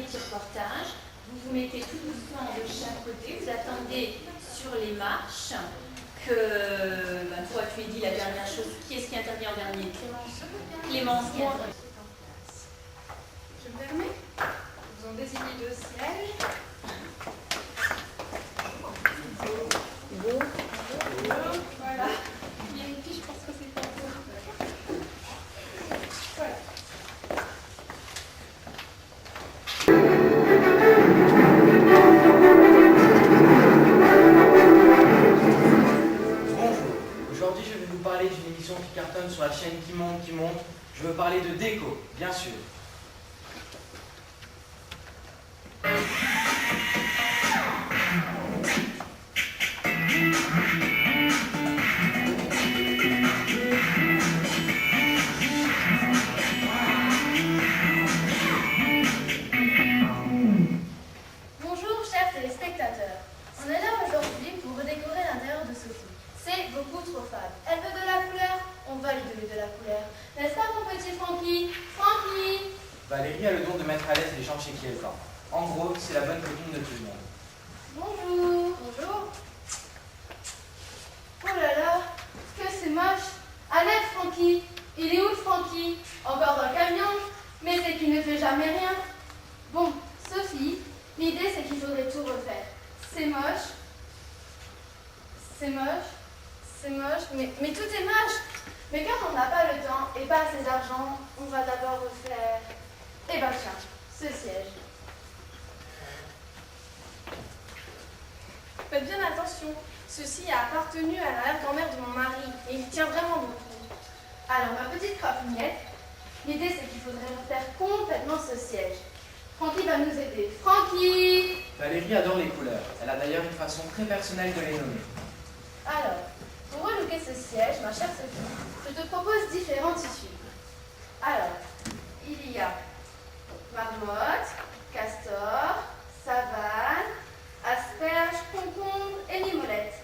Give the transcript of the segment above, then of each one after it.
petit reportage. Vous vous mettez tout doucement de chaque côté, vous attendez sur les marches que toi tu aies dit la dernière chose. Qui est-ce qui intervient en dernier? Clémence qui intervient. Je me permets. Ils ont désigné deux sièges. Voilà. Il y a une fiche, je pense que c'est pour vous. Voilà. Bonjour, aujourd'hui je vais vous parler d'une émission qui cartonne sur la chaîne Qui monte. Je veux parler de déco, bien sûr. Bonjour chers téléspectateurs, on est là aujourd'hui pour redécorer l'intérieur de Sophie. C'est beaucoup trop fade. Elle veut de la couleur, on va lui donner de la couleur. N'est-ce pas mon petit Francky? Francky! Valérie a le don de mettre à l'aise les gens chez qui elle va. En gros, c'est la bonne copine de tout le monde. Bonjour! Bonjour! Oh là là, que c'est moche! À l'aide Francky! Il est où Francky? Encore dans le camion? Mais c'est qu'il ne fait jamais rien. Bon, Sophie, l'idée c'est qu'il faudrait tout refaire. C'est moche. C'est moche. C'est moche. Mais tout est moche. Mais comme on n'a pas le temps et pas assez d'argent, on va d'abord refaire... Eh ben tiens, ce siège. Faites bien attention. Ceci a appartenu à l'arrière-grand-mère de mon mari et il tient vraiment beaucoup. Alors ma petite crapugnette, l'idée c'est qu'il faudrait refaire complètement ce siège. Francky va nous aider. Francky! Valérie adore les couleurs. Elle a d'ailleurs une façon très personnelle de les nommer. Alors, pour relooker ce siège, ma chère Sophie, je te propose différents tissus. Alors, il y a marmotte, castor, savane, asperge, concombre et limolette.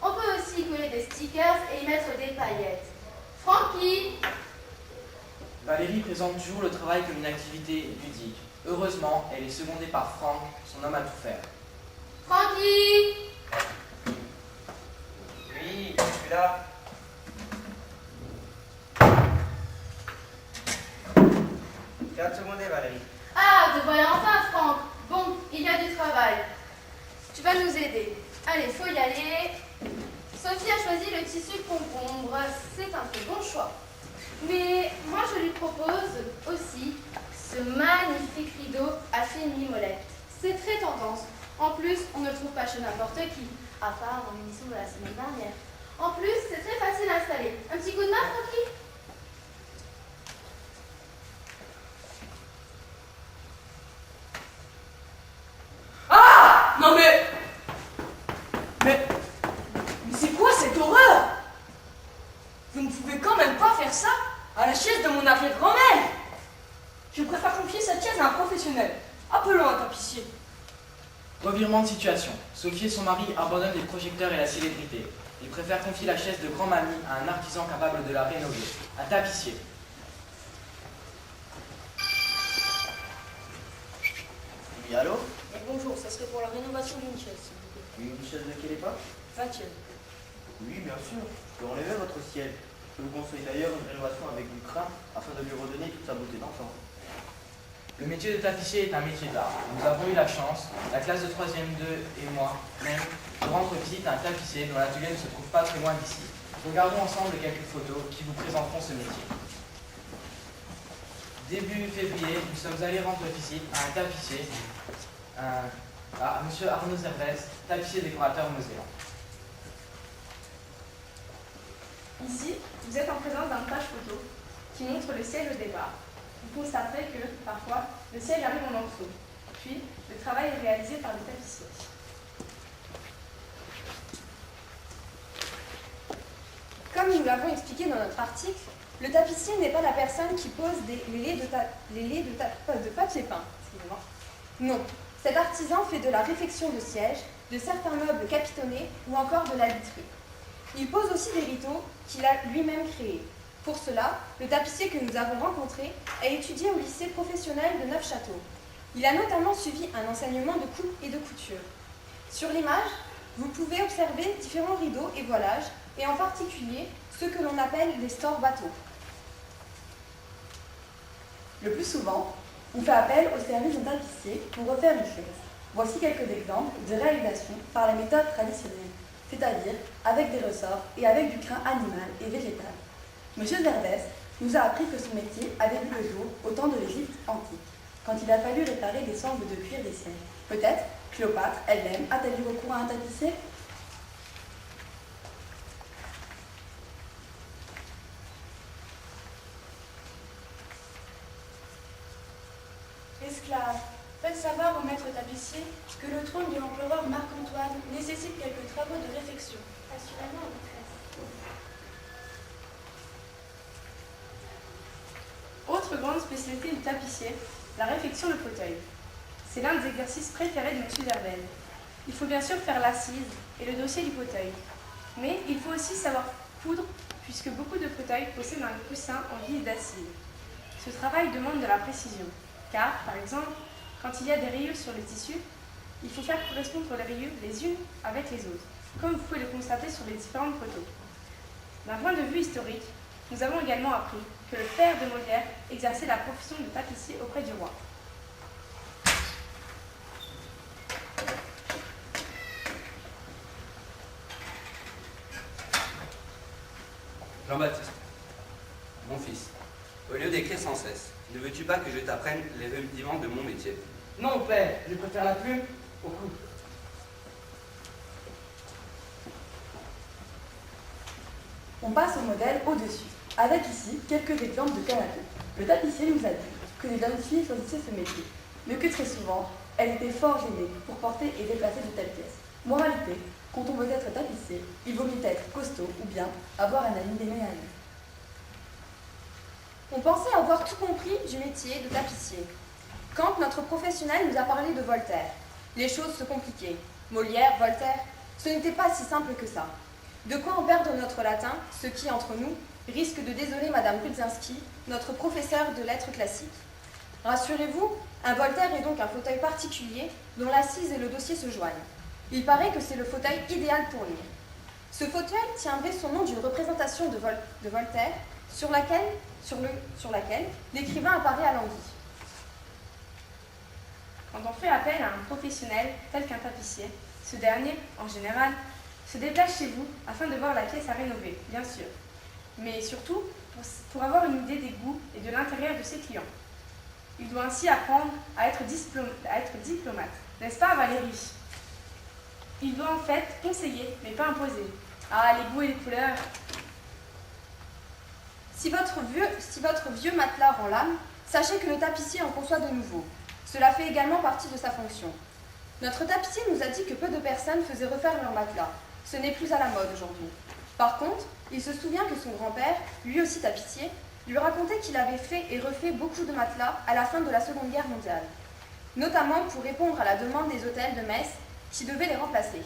On peut aussi coller des stickers et y mettre des paillettes. Francky! Valérie présente toujours le travail comme une activité ludique. Heureusement, elle est secondée par Franck, son homme à tout faire. Francky! Oui, je suis là. Tu as secondé, Valérie. Ah, te voilà enfin, Franck. Bon, il y a du travail. Tu vas nous aider. Allez, faut y aller. Sophie a choisi le tissu concombre. C'est un très bon choix. Mais moi, je lui propose aussi ce magnifique rideau à fine mimolette. C'est très tendance. En plus, on ne le trouve pas chez n'importe qui, à part dans l'émission de la semaine dernière. En plus, c'est très facile à installer. Un petit coup de main, Francky? Non mais c'est quoi cette horreur? Vous ne pouvez quand même pas faire ça à la chaise de mon arrière-grand-mère. Je préfère confier cette chaise à un professionnel. Appelons un tapissier. Revirement de situation. Sophie et son mari abandonnent les projecteurs et la célébrité. Ils préfèrent confier la chaise de grand-mamie à un artisan capable de la rénover, un tapissier. Oui, allô? Bonjour, ça serait pour la rénovation d'une chaise, s'il vous plaît. Une chaise de quelle époque? 20e. Oui, bien sûr. Je peux enlever votre ciel. Je vous conseille d'ailleurs une rénovation avec du crin afin de lui redonner toute sa beauté d'enfant. Le métier de tapissier est un métier d'art. Nous avons eu la chance, la classe de 3e 2 et moi même, de rendre visite à un tapissier dont l'atelier ne se trouve pas très loin d'ici. Regardons ensemble quelques photos qui vous présenteront ce métier. Début février, nous sommes allés rendre visite à un tapissier, à M. Arnaud Servès, tapissier décorateur mosellan. Ici, vous êtes en présence d'un page photo qui montre le siège au départ. Vous constaterez que, parfois, le siège arrive en morceaux. Puis, le travail est réalisé par des tapissiers. Comme nous l'avons expliqué dans notre article, le tapissier n'est pas la personne qui pose les laits de papier peint. Excusez-moi. Non, cet artisan fait de la réfection de sièges, de certains meubles capitonnés ou encore de la literie. Il pose aussi des rideaux qu'il a lui-même créés. Pour cela, le tapissier que nous avons rencontré a étudié au lycée professionnel de Neufchâteau. Il a notamment suivi un enseignement de coupe et de couture. Sur l'image, vous pouvez observer différents rideaux et voilages, et en particulier ceux que l'on appelle les stores bateaux. Le plus souvent, on fait appel au service d'un tapissier pour refaire une chaise. Voici quelques exemples de réalisation par la méthode traditionnelle, c'est-à-dire avec des ressorts et avec du crin animal et végétal. Monsieur Zervès nous a appris que son métier avait vu le jour au temps de l'Égypte antique, quand il a fallu réparer des sangles de cuir des sièges. Peut-être Cléopâtre elle-même a-t-elle eu recours à un tapissier? Esclaves, faites savoir au maître tapissier que le trône de l'empereur Marc-Antoine nécessite quelques travaux de réfection. Assurément, maîtresse. Autre grande spécialité du tapissier, la réfection de fauteuil. C'est l'un des exercices préférés de M. Zervès. Il faut bien sûr faire l'assise et le dossier du fauteuil. Mais il faut aussi savoir coudre, puisque beaucoup de fauteuils possèdent un coussin en guise d'assise. Ce travail demande de la précision, car, par exemple, quand il y a des rayures sur le tissu, il faut faire correspondre les rayures les unes avec les autres, comme vous pouvez le constater sur les différentes photos. D'un point de vue historique, nous avons également appris que le père de Molière exerçait la profession de tapissier auprès du roi. Jean-Baptiste, mon fils, au lieu d'écrire sans cesse, ne veux-tu pas que je t'apprenne les rudiments de mon métier? Non, père, je préfère la plume au coude. On passe au modèle au-dessus, avec ici quelques exemples de canapés. Le tapissier nous a dit que les jeunes filles choisissaient ce métier, mais que très souvent, elles étaient fort gênées pour porter et déplacer de telles pièces. Moralité, quand on veut être tapissier, il vaut mieux être costaud ou bien avoir un ami d'aimer à lui. On pensait avoir tout compris du métier de tapissier. Quand notre professionnel nous a parlé de Voltaire, les choses se compliquaient. Molière, Voltaire, ce n'était pas si simple que ça. De quoi en perdre notre latin, ce qui, entre nous, risque de désoler Madame Brudzinski, notre professeur de lettres classiques. Rassurez-vous, un Voltaire est donc un fauteuil particulier dont l'assise et le dossier se joignent. Il paraît que c'est le fauteuil idéal pour lire. Ce fauteuil tiendrait son nom d'une représentation de Voltaire sur laquelle l'écrivain apparaît à l'anguille. Quand on fait appel à un professionnel tel qu'un tapissier, ce dernier, en général, se déplace chez vous afin de voir la pièce à rénover, bien sûr, mais surtout pour avoir une idée des goûts et de l'intérieur de ses clients. Il doit ainsi apprendre à être diplomate, n'est-ce pas Valérie? Il doit en fait conseiller, mais pas imposer. Ah, les goûts et les couleurs. Si votre vieux matelas rend l'âme, sachez que le tapissier en conçoit de nouveaux. Cela fait également partie de sa fonction. Notre tapissier nous a dit que peu de personnes faisaient refaire leur matelas. Ce n'est plus à la mode aujourd'hui. Par contre, il se souvient que son grand-père, lui aussi tapissier, lui racontait qu'il avait fait et refait beaucoup de matelas à la fin de la Seconde Guerre mondiale, notamment pour répondre à la demande des hôtels de Metz qui devaient les remplacer.